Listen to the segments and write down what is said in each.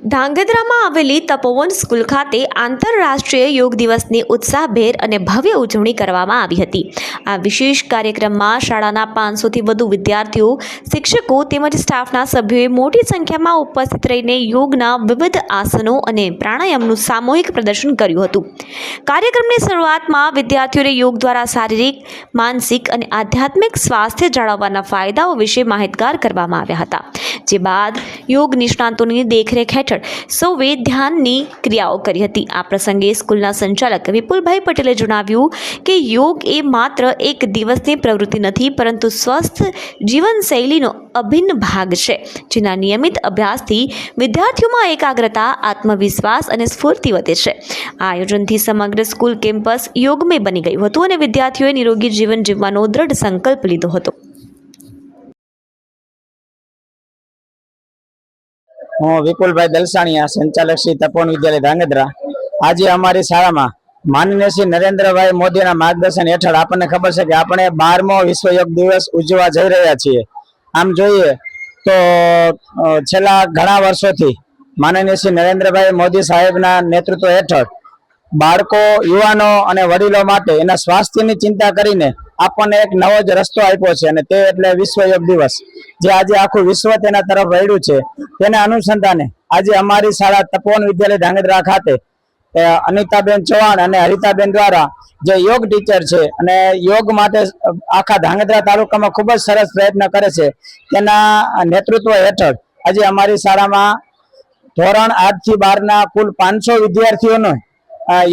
ધાંગધ્રામાં આવેલી તપોવન સ્કૂલ ખાતે આંતરરાષ્ટ્રીય યોગ દિવસની ઉત્સાહભેર અને ભવ્ય ઉજવણી કરવામાં આવી હતી। આ વિશેષ કાર્યક્રમમાં શાળાના 500થી વધુ વિદ્યાર્થીઓ, શિક્ષકો તેમજ સ્ટાફના સભ્યોએ મોટી સંખ્યામાં ઉપસ્થિત રહીને યોગના વિવિધ આસનો અને પ્રાણાયામનું સામૂહિક પ્રદર્શન કર્યું હતું। કાર્યક્રમની શરૂઆતમાં વિદ્યાર્થીઓને યોગ દ્વારા શારીરિક, માનસિક અને આધ્યાત્મિક સ્વાસ્થ્ય જાળવવાના ફાયદાઓ વિશે માહિતગાર કરવામાં આવ્યા હતા। જે બાદ યોગ નિષ્ણાતોની દેખરેખ હેઠળ સૌએ ધ્યાનની ક્રિયાઓ કરી હતી। આ પ્રસંગે સ્કૂલના સંચાલક વિપુલભાઈ પટેલે જણાવ્યું કે યોગ એ માત્ર એક દિવસની પ્રવૃત્તિ નથી, પરંતુ સ્વસ્થ જીવનશૈલીનો અભિન્ન ભાગ છે, જેના નિયમિત અભ્યાસથી વિદ્યાર્થીઓમાં એકાગ્રતા, આત્મવિશ્વાસ અને સ્ફૂર્તિ વધે છે। આ આયોજનથી સમગ્ર સ્કૂલ કેમ્પસ યોગમય બની ગયું હતું અને વિદ્યાર્થીઓએ નિરોગી જીવન જીવવાનો દ્રઢ સંકલ્પ લીધો હતો। હું વિપુલભાઈ દલસાણીયા, સંચાલક શ્રી તપોવન વિદ્યાલય ધાંગધ્રા। આજે અમારી શાળામાં માનનીય શ્રી નરેન્દ્રભાઈ મોદીના માર્ગદર્શન હેઠળ આપણને ખબર છે કે આપણે 12મો વિશ્વ યોગ દિવસ ઉજવવા જઈ રહ્યા છીએ। આમ જોઈએ તો છેલ્લા ઘણા વર્ષોથી માનનીય શ્રી નરેન્દ્રભાઈ મોદી સાહેબના નેતૃત્વ હેઠળ બાળકો, યુવાનો અને વડીલો માટે એના સ્વાસ્થ્યની ચિંતા કરીને આપણને એક નવો જ રસ્તો આપ્યો છે, અને તે એટલે વિશ્વ યોગ દિવસ, જે આજે આખું વિશ્વ તેના તરફ વળ્યું છે। તેના અનુસંધાને આજે અમારી શાળા તપોવન વિદ્યાલય ધાંગધ્રા ખાતે અનિતાબેન ચૌહાણ અને હરિતાબેન દ્વારા જે યોગ ટીચર છે અને યોગ માટે આખા ધાંગધ્રા તાલુકામાં ખૂબ જ સરસ પ્રયત્ન કરે છે, તેના નેતૃત્વ હેઠળ આજે અમારી શાળામાં ધોરણ 8 થી 12ના કુલ 500 વિદ્યાર્થીઓને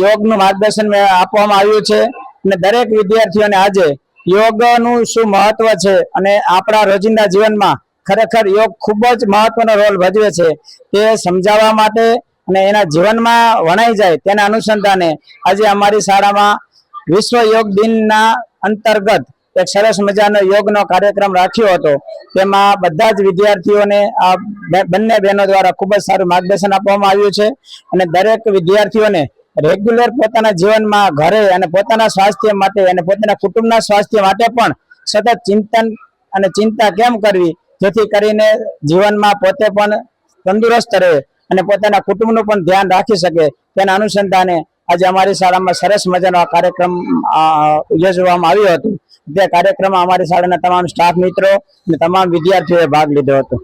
યોગનું માર્ગદર્શન આપવામાં આવ્યું છે। અને દરેક વિદ્યાર્થીઓને આજે યોગનું શું મહત્વ છે અને આપણા રોજિંદા જીવનમાં ખરેખર યોગ ખૂબ જ મહત્વનો રોલ ભજવે છે તે સમજાવવા માટે અને એના જીવનમાં વણાઈ જાય તેના અનુસંધાને આજે અમારી શાળામાં વિશ્વ યોગ દિનના અંતર્ગત એક સરસ મજાનો યોગનો કાર્યક્રમ રાખ્યો હતો। તેમાં બધા જ વિદ્યાર્થીઓને આ બંને બહેનો દ્વારા ખૂબ જ સારું માર્ગદર્શન આપવામાં આવ્યું છે અને દરેક વિદ્યાર્થીઓને રેગ્યુલર પોતાના જીવનમાં, ઘરે અને પોતાના સ્વાસ્થ્ય માટે અને પોતાના કુટુંબના સ્વાસ્થ્ય માટે પણ સતત ચિંતન અને ચિંતા કેમ કરવી, જેથી કરીને જીવનમાં પોતે પણ તંદુરસ્ત રહે અને પોતાના કુટુંબનું પણ ધ્યાન રાખી શકે, તેના અનુસંધાને આજે અમારી શાળામાં સરસ મજાનો આ કાર્યક્રમ યોજવામાં આવ્યો હતો। તે કાર્યક્રમમાં અમારી શાળાના તમામ સ્ટાફ મિત્રો અને તમામ વિદ્યાર્થીઓએ ભાગ લીધો હતો।